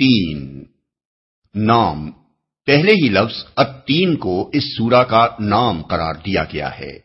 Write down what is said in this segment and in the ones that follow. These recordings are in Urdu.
التین نام، پہلے ہی لفظ التین کو اس سورہ کا نام قرار دیا گیا ہے۔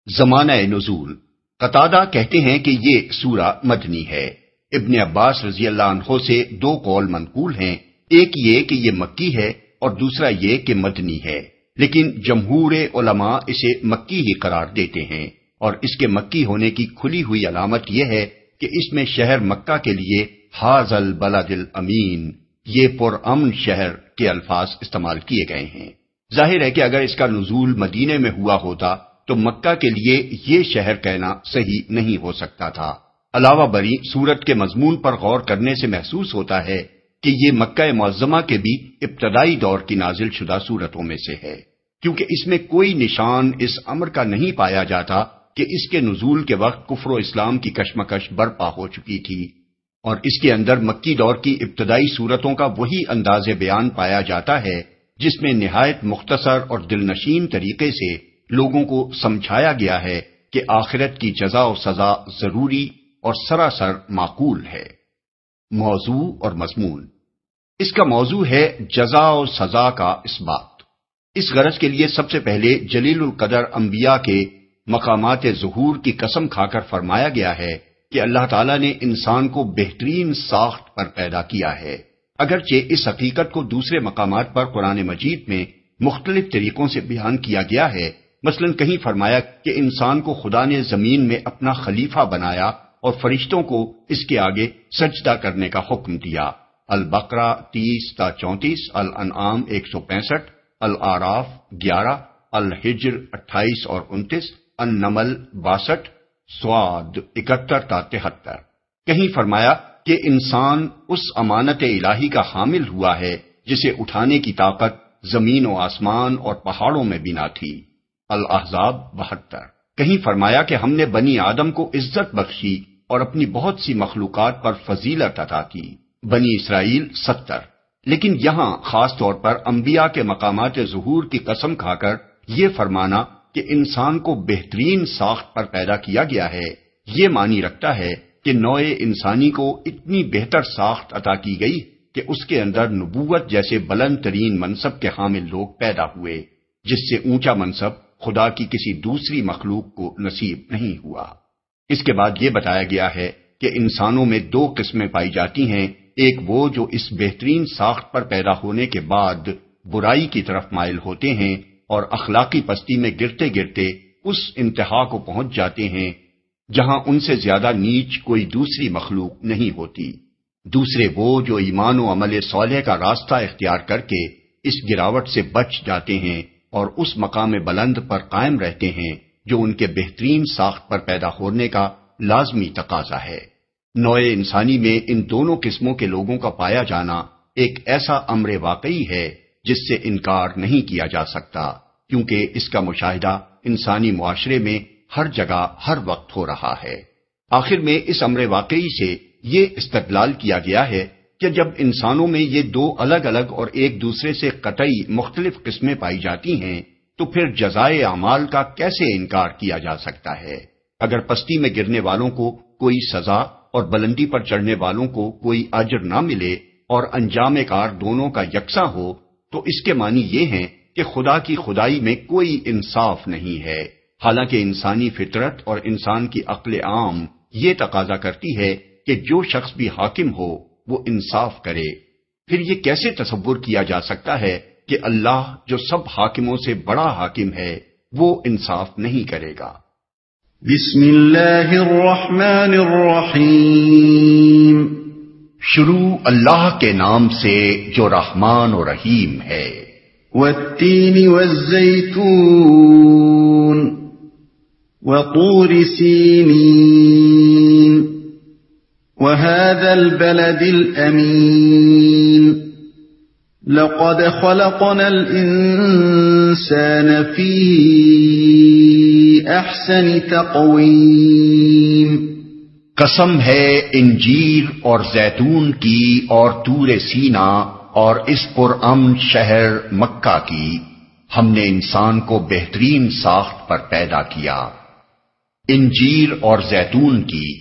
زمانہ نزول، قتادہ کہتے ہیں کہ یہ سورہ مدنی ہے۔ ابن عباس رضی اللہ عنہ سے دو قول منقول ہیں، ایک یہ کہ یہ مکی ہے اور دوسرا یہ کہ مدنی ہے، لیکن جمہور علماء اسے مکی ہی قرار دیتے ہیں، اور اس کے مکی ہونے کی کھلی ہوئی علامت یہ ہے کہ اس میں شہر مکہ کے لیے ھذا البلد الامین، یہ پرامن شہر کے الفاظ استعمال کیے گئے ہیں۔ ظاہر ہے کہ اگر اس کا نزول مدینے میں ہوا ہوتا تو مکہ کے لیے یہ شہر کہنا صحیح نہیں ہو سکتا تھا۔ علاوہ بری سورت کے مضمون پر غور کرنے سے محسوس ہوتا ہے کہ یہ مکہ معظمہ کے بھی ابتدائی دور کی نازل شدہ سورتوں میں سے ہے، کیونکہ اس میں کوئی نشان اس امر کا نہیں پایا جاتا کہ اس کے نزول کے وقت کفر و اسلام کی کشمکش برپا ہو چکی تھی، اور اس کے اندر مکی دور کی ابتدائی سورتوں کا وہی انداز بیان پایا جاتا ہے جس میں نہایت مختصر اور دلنشین طریقے سے لوگوں کو سمجھایا گیا ہے کہ آخرت کی جزا و سزا ضروری اور سراسر معقول ہے۔ موضوع اور مضمون، اس کا موضوع ہے جزا و سزا کا اثبات۔ اس غرض کے لیے سب سے پہلے جلیل القدر انبیاء کے مقامات ظہور کی قسم کھا کر فرمایا گیا ہے کہ اللہ تعالیٰ نے انسان کو بہترین ساخت پر پیدا کیا ہے، اگرچہ اس حقیقت کو دوسرے مقامات پر قرآن مجید میں مختلف طریقوں سے بیان کیا گیا ہے۔ مثلا کہیں فرمایا کہ انسان کو خدا نے زمین میں اپنا خلیفہ بنایا اور فرشتوں کو اس کے آگے سجدہ کرنے کا حکم دیا۔ البقرہ 30 تا 34، الانعام 165، الاعراف 11، الحجر 28 اور 29، النمل 62، سواد 71 تا 73۔ کہیں فرمایا کہ انسان اس امانت الہی کا حامل ہوا ہے جسے اٹھانے کی طاقت زمین و آسمان اور پہاڑوں میں بھی نہ تھی۔ الاحزاب 72۔ کہیں فرمایا کہ ہم نے بنی آدم کو عزت بخشی اور اپنی بہت سی مخلوقات پر فضیلت عطا کی۔ بنی اسرائیل 70۔ لیکن یہاں خاص طور پر انبیاء کے مقامات ظہور کی قسم کھا کر یہ فرمانا کہ انسان کو بہترین ساخت پر پیدا کیا گیا ہے، یہ معنی رکھتا ہے کہ نوع انسانی کو اتنی بہتر ساخت عطا کی گئی کہ اس کے اندر نبوت جیسے بلند ترین منصب کے حامل لوگ پیدا ہوئے، جس سے اونچا منصب خدا کی کسی دوسری مخلوق کو نصیب نہیں ہوا۔ اس کے بعد یہ بتایا گیا ہے کہ انسانوں میں دو قسمیں پائی جاتی ہیں، ایک وہ جو اس بہترین ساخت پر پیدا ہونے کے بعد برائی کی طرف مائل ہوتے ہیں اور اخلاقی پستی میں گرتے گرتے اس انتہا کو پہنچ جاتے ہیں جہاں ان سے زیادہ نیچ کوئی دوسری مخلوق نہیں ہوتی۔ دوسرے وہ جو ایمان و عمل صالح کا راستہ اختیار کر کے اس گراوٹ سے بچ جاتے ہیں اور اس مقام بلند پر قائم رہتے ہیں جو ان کے بہترین ساخت پر پیدا ہونے کا لازمی تقاضا ہے۔ نوع انسانی میں ان دونوں قسموں کے لوگوں کا پایا جانا ایک ایسا امر واقعی ہے جس سے انکار نہیں کیا جا سکتا، کیونکہ اس کا مشاہدہ انسانی معاشرے میں ہر جگہ ہر وقت ہو رہا ہے۔ آخر میں اس امر واقعی سے یہ استدلال کیا گیا ہے کہ جب انسانوں میں یہ دو الگ الگ اور ایک دوسرے سے قطعی مختلف قسمیں پائی جاتی ہیں تو پھر جزائے اعمال کا کیسے انکار کیا جا سکتا ہے؟ اگر پستی میں گرنے والوں کو کوئی سزا اور بلندی پر چڑھنے والوں کو کوئی اجر نہ ملے اور انجام کار دونوں کا یکساں ہو تو اس کے معنی یہ ہیں کہ خدا کی خدائی میں کوئی انصاف نہیں ہے، حالانکہ انسانی فطرت اور انسان کی عقل عام یہ تقاضا کرتی ہے کہ جو شخص بھی حاکم ہو وہ انصاف کرے۔ پھر یہ کیسے تصور کیا جا سکتا ہے کہ اللہ جو سب حاکموں سے بڑا حاکم ہے وہ انصاف نہیں کرے گا؟ بسم اللہ الرحمن الرحیم، شروع اللہ کے نام سے جو رحمان و رحیم ہے۔ والتین والزیتون وطور سینین وهذا البلد الأمين لقد خلقنا الإنسان في أحسن تقويم۔ قسم ہے انجیر اور زیتون کی اور طور سینا اور اس پرامن شہر مکہ کی، ہم نے انسان کو بہترین ساخت پر پیدا کیا۔ انجیر اور زیتون کی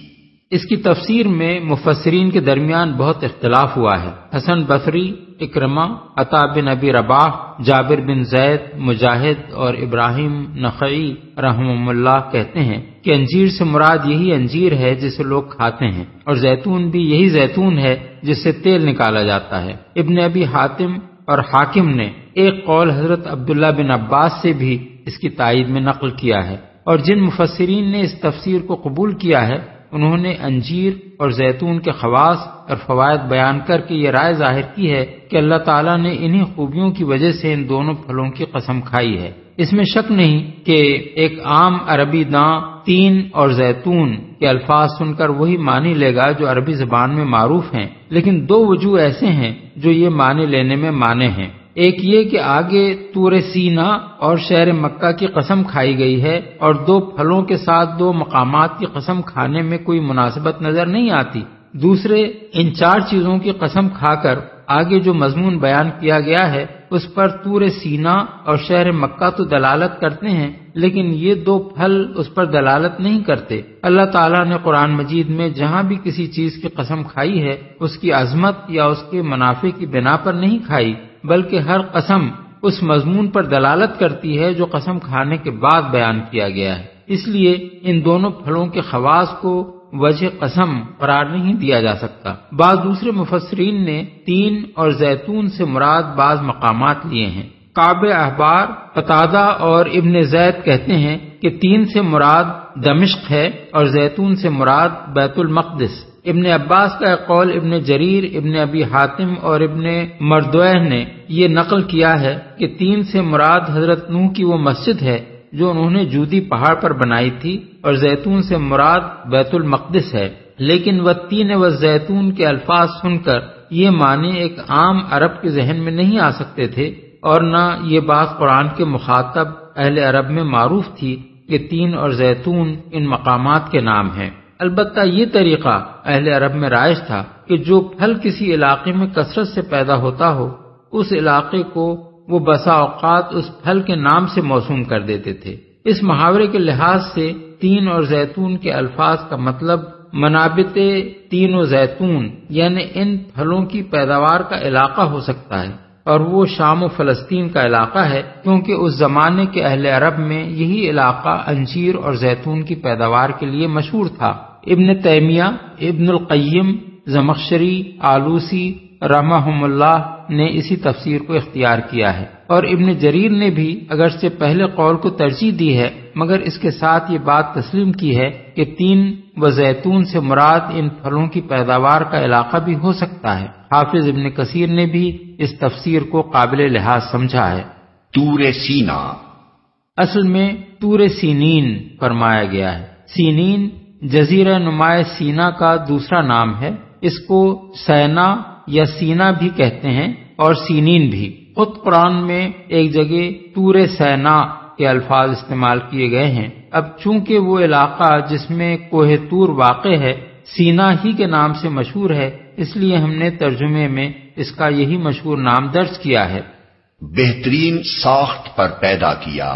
اس کی تفسیر میں مفسرین کے درمیان بہت اختلاف ہوا ہے۔ حسن بصری، اکرمہ، عطا بن ابی رباح، جابر بن زید، مجاہد اور ابراہیم نخعی رحمہم اللہ کہتے ہیں کہ انجیر سے مراد یہی انجیر ہے جسے لوگ کھاتے ہیں، اور زیتون بھی یہی زیتون ہے جس سے تیل نکالا جاتا ہے۔ ابن ابی حاتم اور حاکم نے ایک قول حضرت عبداللہ بن عباس سے بھی اس کی تائید میں نقل کیا ہے، اور جن مفسرین نے اس تفسیر کو قبول کیا ہے انہوں نے انجیر اور زیتون کے خواص اور فوائد بیان کر کے یہ رائے ظاہر کی ہے کہ اللہ تعالیٰ نے انہی خوبیوں کی وجہ سے ان دونوں پھلوں کی قسم کھائی ہے۔ اس میں شک نہیں کہ ایک عام عربی داں تین اور زیتون کے الفاظ سن کر وہی معنی لے گا جو عربی زبان میں معروف ہیں، لیکن دو وجوہ ایسے ہیں جو یہ معنی لینے میں مانے ہیں۔ ایک یہ کہ آگے طور سینا اور شہر مکہ کی قسم کھائی گئی ہے، اور دو پھلوں کے ساتھ دو مقامات کی قسم کھانے میں کوئی مناسبت نظر نہیں آتی۔ دوسرے، ان چار چیزوں کی قسم کھا کر آگے جو مضمون بیان کیا گیا ہے اس پر طور سینا اور شہر مکہ تو دلالت کرتے ہیں، لیکن یہ دو پھل اس پر دلالت نہیں کرتے۔ اللہ تعالیٰ نے قرآن مجید میں جہاں بھی کسی چیز کی قسم کھائی ہے اس کی عظمت یا اس کے منافع کی بنا پر نہیں کھائی، بلکہ ہر قسم اس مضمون پر دلالت کرتی ہے جو قسم کھانے کے بعد بیان کیا گیا ہے۔ اس لیے ان دونوں پھلوں کے خواص کو وجہ قسم قرار نہیں دیا جا سکتا۔ بعض دوسرے مفسرین نے تین اور زیتون سے مراد بعض مقامات لیے ہیں۔ کعب احبار، قتادہ اور ابن زید کہتے ہیں کہ تین سے مراد دمشق ہے اور زیتون سے مراد بیت المقدس۔ ابن عباس کا ایک قول ابن جریر، ابن ابی حاتم اور ابن مردویہ نے یہ نقل کیا ہے کہ تین سے مراد حضرت نوح کی وہ مسجد ہے جو انہوں نے جودی پہاڑ پر بنائی تھی، اور زیتون سے مراد بیت المقدس ہے۔ لیکن والتین والزیتون کے الفاظ سن کر یہ معنی ایک عام عرب کے ذہن میں نہیں آ سکتے تھے، اور نہ یہ بات قرآن کے مخاطب اہل عرب میں معروف تھی کہ تین اور زیتون ان مقامات کے نام ہیں۔ البتہ یہ طریقہ اہل عرب میں رائج تھا کہ جو پھل کسی علاقے میں کثرت سے پیدا ہوتا ہو اس علاقے کو وہ بسا اوقات اس پھل کے نام سے موسوم کر دیتے تھے۔ اس محاورے کے لحاظ سے تین اور زیتون کے الفاظ کا مطلب منابت تین و زیتون یعنی ان پھلوں کی پیداوار کا علاقہ ہو سکتا ہے، اور وہ شام و فلسطین کا علاقہ ہے، کیونکہ اس زمانے کے اہل عرب میں یہی علاقہ انجیر اور زیتون کی پیداوار کے لیے مشہور تھا۔ ابن تیمیہ، ابن القیم، زمخشری، آلوسی رحمہم اللہ نے اسی تفسیر کو اختیار کیا ہے، اور ابن جریر نے بھی اگرچہ پہلے قول کو ترجیح دی ہے مگر اس کے ساتھ یہ بات تسلیم کی ہے کہ تین و زیتون سے مراد ان پھلوں کی پیداوار کا علاقہ بھی ہو سکتا ہے۔ حافظ ابن کثیر نے بھی اس تفسیر کو قابل لحاظ سمجھا ہے۔ طور سینا اصل میں طور سینین فرمایا گیا ہے۔ سینین جزیرہ نمائے سینا کا دوسرا نام ہے۔ اس کو سینا یا سینا بھی کہتے ہیں اور سینین بھی۔ خود قرآن میں ایک جگہ طور سینا کے الفاظ استعمال کیے گئے ہیں۔ اب چونکہ وہ علاقہ جس میں کوہ طور واقع ہے سینا ہی کے نام سے مشہور ہے، اس لیے ہم نے ترجمے میں اس کا یہی مشہور نام درج کیا ہے۔ بہترین ساخت پر پیدا کیا۔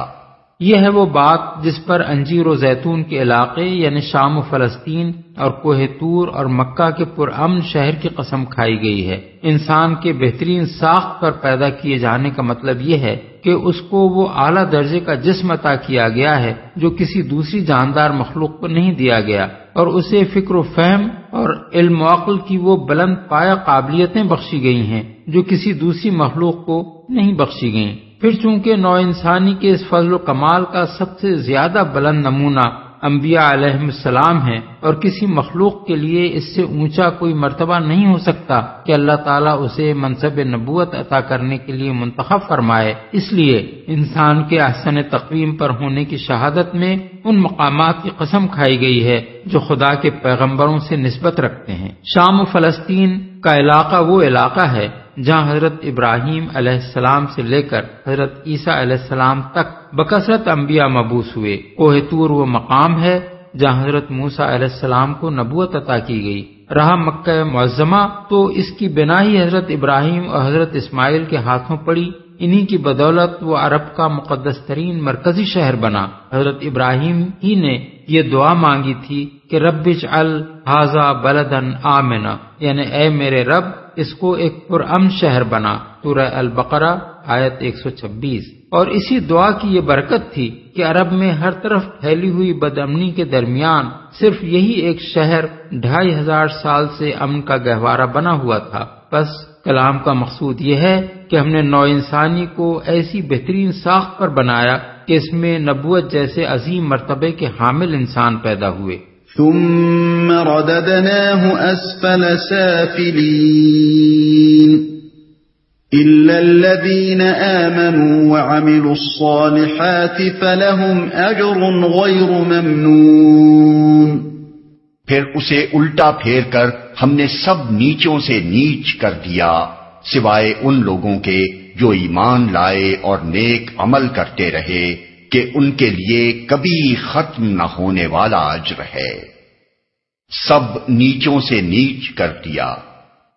یہ ہے وہ بات جس پر انجیر و زیتون کے علاقے یعنی شام و فلسطین اور کوہ طور اور مکہ کے پرامن شہر کی قسم کھائی گئی ہے۔ انسان کے بہترین ساخت پر پیدا کیے جانے کا مطلب یہ ہے کہ اس کو وہ اعلیٰ درجے کا جسم عطا کیا گیا ہے جو کسی دوسری جاندار مخلوق کو نہیں دیا گیا، اور اسے فکر و فہم اور علم و عقل کی وہ بلند پایہ قابلیتیں بخشی گئی ہیں جو کسی دوسری مخلوق کو نہیں بخشی گئیں۔ پھر چونکہ نوع انسانی کے اس فضل و کمال کا سب سے زیادہ بلند نمونہ انبیاء علیہم السلام ہیں، اور کسی مخلوق کے لیے اس سے اونچا کوئی مرتبہ نہیں ہو سکتا کہ اللہ تعالیٰ اسے منصب نبوت عطا کرنے کے لیے منتخب فرمائے، اس لیے انسان کے احسن تقویم پر ہونے کی شہادت میں ان مقامات کی قسم کھائی گئی ہے جو خدا کے پیغمبروں سے نسبت رکھتے ہیں۔ شام و فلسطین کا علاقہ وہ علاقہ ہے جہاں حضرت ابراہیم علیہ السلام سے لے کر حضرت عیسیٰ علیہ السلام تک بکثرت انبیاء مبعوث ہوئے۔ کوہ طور وہ مقام ہے جہاں حضرت موسیٰ علیہ السلام کو نبوت عطا کی گئی۔ رہا مکہ معظمہ تو اس کی بنا ہی حضرت ابراہیم اور حضرت اسماعیل کے ہاتھوں پڑی، انہی کی بدولت وہ عرب کا مقدس ترین مرکزی شہر بنا۔ حضرت ابراہیم ہی نے یہ دعا مانگی تھی کہ رب اجعل ھذا بلدن آمنا، یعنی اے میرے رب اس کو ایک پرامن شہر بنا، سورہ البقرہ آیت 126۔ اور اسی دعا کی یہ برکت تھی کہ عرب میں ہر طرف پھیلی ہوئی بدامنی کے درمیان صرف یہی ایک شہر 2500 سال سے امن کا گہوارہ بنا ہوا تھا۔ بس کلام کا مقصود یہ ہے کہ ہم نے نوع انسانی کو ایسی بہترین ساخت پر بنایا کہ اس میں نبوت جیسے عظیم مرتبے کے حامل انسان پیدا ہوئے۔ ثم رددناه أسفل سافلين إلا الذين آمنوا وعملوا الصالحات فلهم أجر غير ممنون۔ پھر اسے الٹا پھیر کر ہم نے سب نیچوں سے نیچ کر دیا سوائے ان لوگوں کے جو ایمان لائے اور نیک عمل کرتے رہے کہ ان کے لیے کبھی ختم نہ ہونے والا اجر ہے۔ سب نیچوں سے نیچ کر دیا۔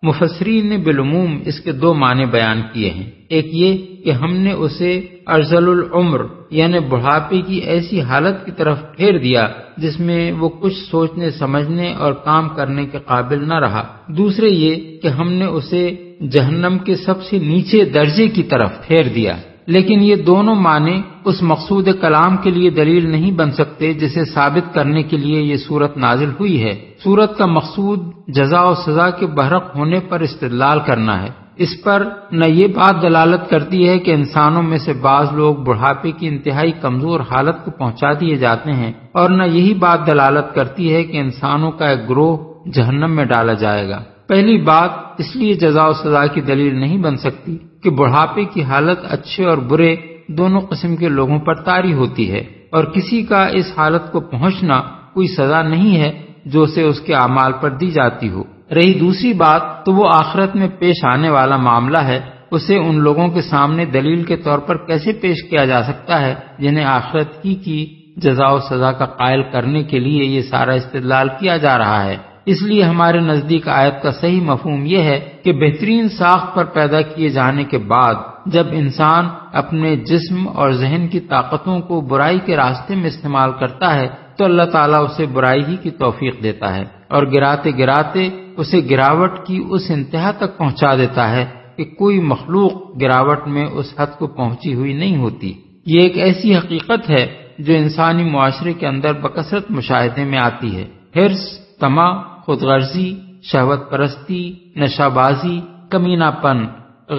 مفسرین نے بالعموم اس کے دو معنی بیان کیے ہیں، ایک یہ کہ ہم نے اسے ارذل العمر یعنی بڑھاپے کی ایسی حالت کی طرف پھیر دیا جس میں وہ کچھ سوچنے سمجھنے اور کام کرنے کے قابل نہ رہا، دوسرے یہ کہ ہم نے اسے جہنم کے سب سے نیچے درجے کی طرف پھیر دیا۔ لیکن یہ دونوں معنی اس مقصود کلام کے لیے دلیل نہیں بن سکتے جسے ثابت کرنے کے لیے یہ سورت نازل ہوئی ہے۔ سورت کا مقصود جزا و سزا کے برحق ہونے پر استدلال کرنا ہے۔ اس پر نہ یہ بات دلالت کرتی ہے کہ انسانوں میں سے بعض لوگ بڑھاپے کی انتہائی کمزور حالت کو پہنچا دیے جاتے ہیں، اور نہ یہی بات دلالت کرتی ہے کہ انسانوں کا ایک گروہ جہنم میں ڈالا جائے گا۔ پہلی بات اس لیے جزا و سزا کی دلیل نہیں بن سکتی کہ بڑھاپے کی حالت اچھے اور برے دونوں قسم کے لوگوں پر طاری ہوتی ہے، اور کسی کا اس حالت کو پہنچنا کوئی سزا نہیں ہے جو اسے اس کے اعمال پر دی جاتی ہو۔ رہی دوسری بات تو وہ آخرت میں پیش آنے والا معاملہ ہے، اسے ان لوگوں کے سامنے دلیل کے طور پر کیسے پیش کیا جا سکتا ہے جنہیں آخرت کی جزا و سزا کا قائل کرنے کے لیے یہ سارا استدلال کیا جا رہا ہے۔ اس لیے ہمارے نزدیک آیت کا صحیح مفہوم یہ ہے کہ بہترین ساخت پر پیدا کیے جانے کے بعد جب انسان اپنے جسم اور ذہن کی طاقتوں کو برائی کے راستے میں استعمال کرتا ہے تو اللہ تعالیٰ اسے برائی ہی کی توفیق دیتا ہے اور گراتے گراتے اسے گراوٹ کی اس انتہا تک پہنچا دیتا ہے کہ کوئی مخلوق گراوٹ میں اس حد کو پہنچی ہوئی نہیں ہوتی۔ یہ ایک ایسی حقیقت ہے جو انسانی معاشرے کے اندر بکثرت مشاہدے میں آتی ہے۔ حرص، طمع، خود غرضی، شہوت پرستی، نشہ بازی، کمینہ پن،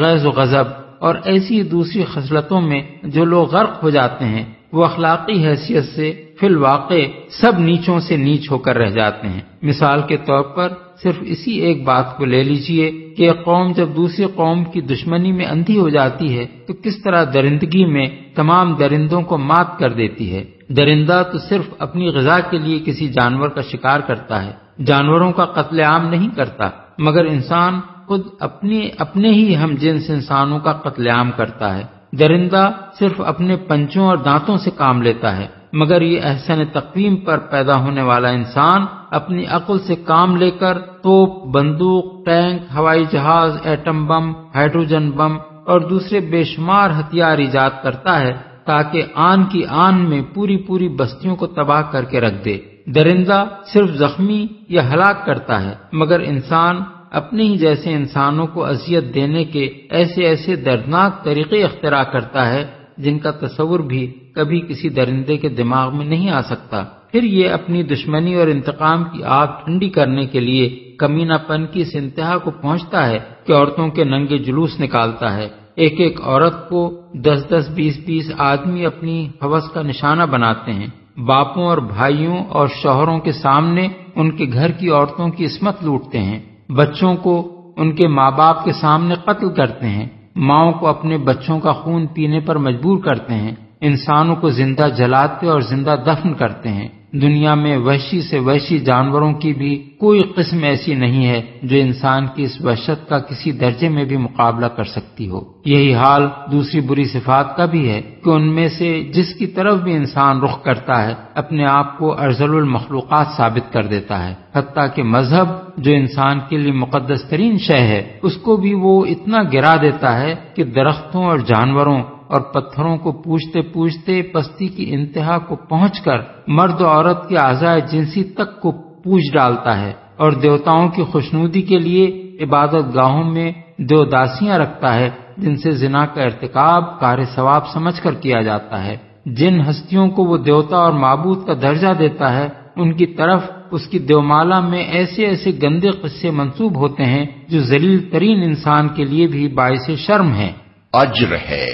غیظ و غضب اور ایسی دوسری خصلتوں میں جو لوگ غرق ہو جاتے ہیں وہ اخلاقی حیثیت سے فی الواقع سب نیچوں سے نیچ ہو کر رہ جاتے ہیں۔ مثال کے طور پر صرف اسی ایک بات کو لے لیجئے کہ ایک قوم جب دوسری قوم کی دشمنی میں اندھی ہو جاتی ہے تو کس طرح درندگی میں تمام درندوں کو مات کر دیتی ہے۔ درندہ تو صرف اپنی غذا کے لیے کسی جانور کا شکار کرتا ہے، جانوروں کا قتل عام نہیں کرتا، مگر انسان خود اپنے ہی ہم جنس انسانوں کا قتل عام کرتا ہے۔ درندہ صرف اپنے پنجوں اور دانتوں سے کام لیتا ہے، مگر یہ احسن تقویم پر پیدا ہونے والا انسان اپنی عقل سے کام لے کر توپ، بندوق، ٹینک، ہوائی جہاز، ایٹم بم، ہائیڈروجن بم اور دوسرے بے شمار ہتھیار ایجاد کرتا ہے تاکہ آن کی آن میں پوری بستیوں کو تباہ کر کے رکھ دے۔ درندہ صرف زخمی یا ہلاک کرتا ہے، مگر انسان اپنے ہی جیسے انسانوں کو اذیت دینے کے ایسے دردناک طریقے اختراع کرتا ہے جن کا تصور بھی کبھی کسی درندے کے دماغ میں نہیں آ سکتا۔ پھر یہ اپنی دشمنی اور انتقام کی آگ ٹھنڈی کرنے کے لیے کمینہ پن کی اس انتہا کو پہنچتا ہے کہ عورتوں کے ننگے جلوس نکالتا ہے۔ ایک عورت کو 10 20 آدمی اپنی ہوس کا نشانہ بناتے ہیں، باپوں اور بھائیوں اور شوہروں کے سامنے ان کے گھر کی عورتوں کی عصمت لوٹتے ہیں، بچوں کو ان کے ماں باپ کے سامنے قتل کرتے ہیں، ماؤں کو اپنے بچوں کا خون پینے پر مجبور کرتے ہیں، انسانوں کو زندہ جلاتے اور زندہ دفن کرتے ہیں۔ دنیا میں وحشی سے وحشی جانوروں کی بھی کوئی قسم ایسی نہیں ہے جو انسان کی اس وحشت کا کسی درجے میں بھی مقابلہ کر سکتی ہو۔ یہی حال دوسری بری صفات کا بھی ہے کہ ان میں سے جس کی طرف بھی انسان رخ کرتا ہے اپنے آپ کو ارذل المخلوقات ثابت کر دیتا ہے، حتیٰ کہ مذہب جو انسان کے لیے مقدس ترین شے ہے اس کو بھی وہ اتنا گرا دیتا ہے کہ درختوں اور جانوروں اور پتھروں کو پوجتے پوجتے پستی کی انتہا کو پہنچ کر مرد و عورت کے اعضاء جنسی تک کو پوج ڈالتا ہے، اور دیوتاؤں کی خوشنودی کے لیے عبادت گاہوں میں دیوداسیاں رکھتا ہے جن سے زنا کا ارتکاب کار ثواب سمجھ کر کیا جاتا ہے۔ جن ہستیوں کو وہ دیوتا اور معبود کا درجہ دیتا ہے ان کی طرف اس کی دیومالا میں ایسے ایسے گندے قصے منسوب ہوتے ہیں جو ذلیل ترین انسان کے لیے بھی باعث شرم ہیں۔ اجر ہے۔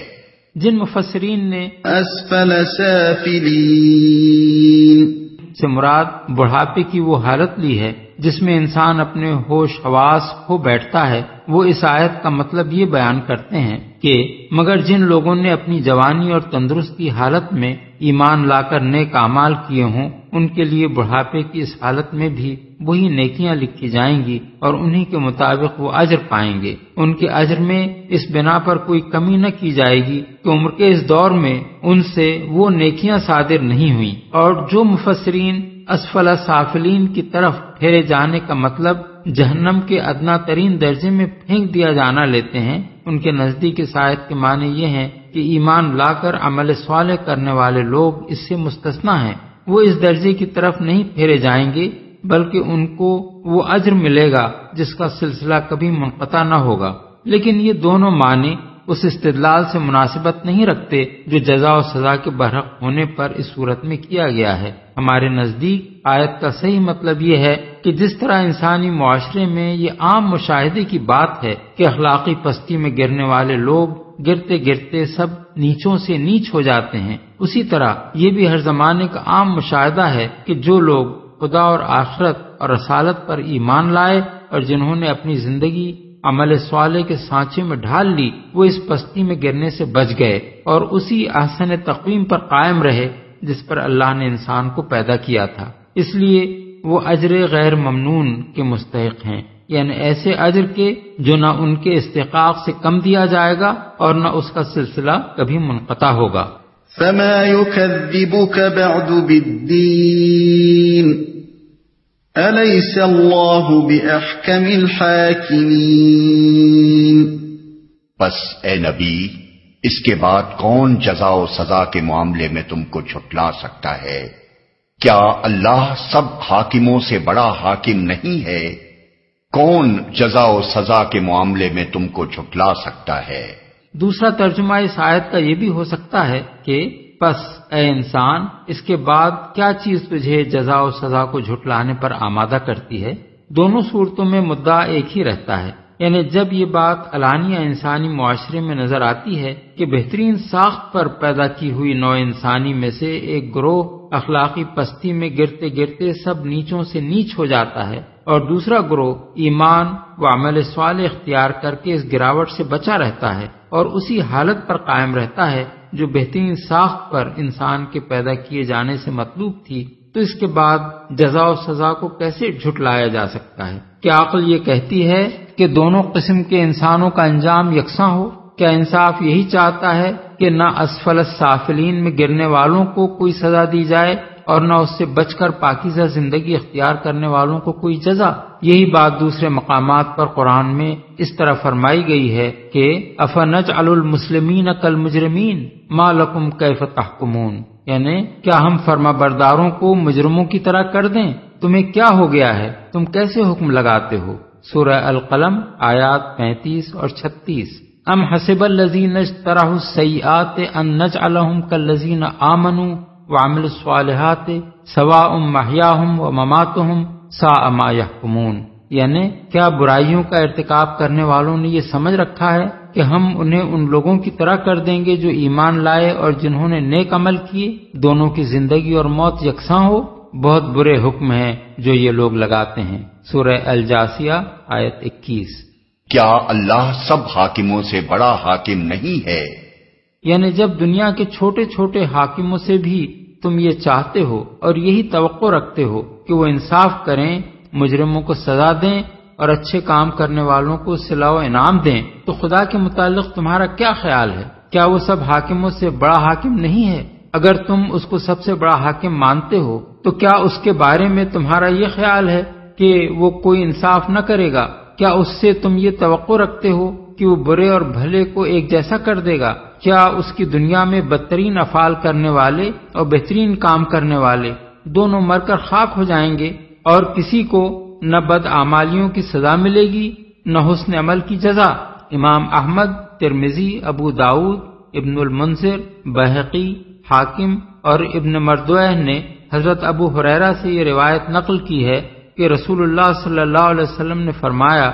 جن مفسرین نے اسفل سافلین سے مراد بڑھاپے کی وہ حالت لی ہے جس میں انسان اپنے ہوش حواس کھو بیٹھتا ہے، وہ اس آیت کا مطلب یہ بیان کرتے ہیں کہ مگر جن لوگوں نے اپنی جوانی اور تندرستی حالت میں ایمان لا کر نیک اعمال کیے ہوں ان کے لیے بڑھاپے کی اس حالت میں بھی وہی نیکیاں لکھی جائیں گی اور انہی کے مطابق وہ اجر پائیں گے۔ ان کے اجر میں اس بنا پر کوئی کمی نہ کی جائے گی کہ عمر کے اس دور میں ان سے وہ نیکیاں صادر نہیں ہوئیں۔ اور جو مفسرین اسفل سافلین کی طرف پھیرے جانے کا مطلب جہنم کے ادنا ترین درجے میں پھینک دیا جانا لیتے ہیں، ان کے نزدیک اس آیت کے معنی یہ ہیں کہ ایمان لا کر عمل صالح کرنے والے لوگ اس سے مستثنی ہیں، وہ اس درجے کی طرف نہیں پھیرے جائیں گے بلکہ ان کو وہ اجر ملے گا جس کا سلسلہ کبھی منقطع نہ ہوگا۔ لیکن یہ دونوں معنی اس استدلال سے مناسبت نہیں رکھتے جو جزا و سزا کے برحق ہونے پر اس صورت میں کیا گیا ہے۔ ہمارے نزدیک آیت کا صحیح مطلب یہ ہے کہ جس طرح انسانی معاشرے میں یہ عام مشاہدے کی بات ہے کہ اخلاقی پستی میں گرنے والے لوگ گرتے گرتے سب نیچوں سے نیچ ہو جاتے ہیں، اسی طرح یہ بھی ہر زمانے کا عام مشاہدہ ہے کہ جو لوگ خدا اور آخرت اور رسالت پر ایمان لائے اور جنہوں نے اپنی زندگی عمل صالح کے سانچے میں ڈھال لی وہ اس پستی میں گرنے سے بچ گئے اور اسی احسن تقویم پر قائم رہے جس پر اللہ نے انسان کو پیدا کیا تھا، اس لیے وہ اجر غیر ممنون کے مستحق ہیں، یعنی ایسے اجر کے جو نہ ان کے استحقاق سے کم دیا جائے گا اور نہ اس کا سلسلہ کبھی منقطع ہوگا۔ فما يكذبك بعد بالدين أليس الله بأحكم الحاكمين۔ بس اے نبی، اس کے بعد کون جزا و سزا کے معاملے میں تم کو جھٹلا سکتا ہے؟ کیا اللہ سب حاکموں سے بڑا حاکم نہیں ہے؟ کون جزا و سزا کے معاملے میں تم کو جھٹلا سکتا ہے؟ دوسرا ترجمہ اس آیت کا یہ بھی ہو سکتا ہے کہ پس اے انسان، اس کے بعد کیا چیز تجھے جزا و سزا کو جھٹلانے پر آمادہ کرتی ہے؟ دونوں صورتوں میں مدعا ایک ہی رہتا ہے، یعنی جب یہ بات علانیہ انسانی معاشرے میں نظر آتی ہے کہ بہترین ساخت پر پیدا کی ہوئی نوع انسانی میں سے ایک گروہ اخلاقی پستی میں گرتے گرتے سب نیچوں سے نیچ ہو جاتا ہے اور دوسرا گروہ ایمان و عمل صالح اختیار کر کے اس گراوٹ سے بچا رہتا ہے اور اسی حالت پر قائم رہتا ہے جو بہترین ساخت پر انسان کے پیدا کیے جانے سے مطلوب تھی، تو اس کے بعد جزا و سزا کو کیسے جھٹلایا جا سکتا ہے؟ کیا عقل یہ کہتی ہے کہ دونوں قسم کے انسانوں کا انجام یکساں ہو؟ کیا انصاف یہی چاہتا ہے کہ نہ اسفل السافلین میں گرنے والوں کو کوئی سزا دی جائے اور نہ اس سے بچ کر پاکیزہ زندگی اختیار کرنے والوں کو کوئی جزا؟ یہی بات دوسرے مقامات پر قرآن میں اس طرح فرمائی گئی ہے کہ افنجعل المسلمین کالمجرمین ما لکم کیف تحکمون، یعنی کیا ہم فرما برداروں کو مجرموں کی طرح کر دیں؟ تمہیں کیا ہو گیا ہے؟ تم کیسے حکم لگاتے ہو؟ سورہ القلم آیات 35 اور 36۔ ام حسب الذین اجترحوا السیئات ان نجعلہم کالذین آمنوا وعملوا الصالحات سواء محیاہم ومماتہم ساء ما یحکمون، یعنی کیا برائیوں کا ارتکاب کرنے والوں نے یہ سمجھ رکھا ہے کہ ہم انہیں ان لوگوں کی طرح کر دیں گے جو ایمان لائے اور جنہوں نے نیک عمل کیے، دونوں کی زندگی اور موت یکساں ہو؟ بہت برے حکم ہیں جو یہ لوگ لگاتے ہیں۔ سورہ الجاثیہ آیت 21۔ کیا اللہ سب حاکموں سے بڑا حاکم نہیں ہے؟ یعنی جب دنیا کے چھوٹے چھوٹے حاکموں سے بھی تم یہ چاہتے ہو اور یہی توقع رکھتے ہو کہ وہ انصاف کریں، مجرموں کو سزا دیں اور اچھے کام کرنے والوں کو صلہ و انعام دیں، تو خدا کے متعلق تمہارا کیا خیال ہے؟ کیا وہ سب حاکموں سے بڑا حاکم نہیں ہے؟ اگر تم اس کو سب سے بڑا حاکم مانتے ہو تو کیا اس کے بارے میں تمہارا یہ خیال ہے کہ وہ کوئی انصاف نہ کرے گا؟ کیا اس سے تم یہ توقع رکھتے ہو کہ وہ برے اور بھلے کو ایک جیسا کر دے گا؟ کیا اس کی دنیا میں بدترین افعال کرنے والے اور بہترین کام کرنے والے دونوں مر کر خاک ہو جائیں گے، اور کسی کو نہ بد اعمالیوں کی سزا ملے گی نہ حسن عمل کی جزا؟ امام احمد، ترمذی، ابو داؤد، ابن المنذر، بہقی، حاکم اور ابن مردویہ نے حضرت ابو ہریرہ سے یہ روایت نقل کی ہے کہ رسول اللہ صلی اللہ علیہ وسلم نے فرمایا،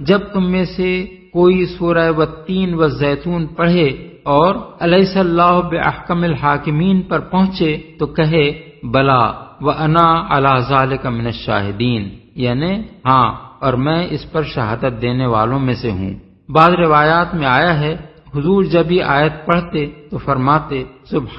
جب تم میں سے کوئی سورہ والتین والزیتون پڑھے اور الیس اللہ باحکم الحاکمین پر پہنچے تو کہے بلا وانا علی ذلک من الشاہدین، یعنی ہاں اور میں اس پر شہادت دینے والوں میں سے ہوں۔ بعض روایات میں آیا ہے حضور جب یہ آیت پڑھتے تو فرماتے سبحان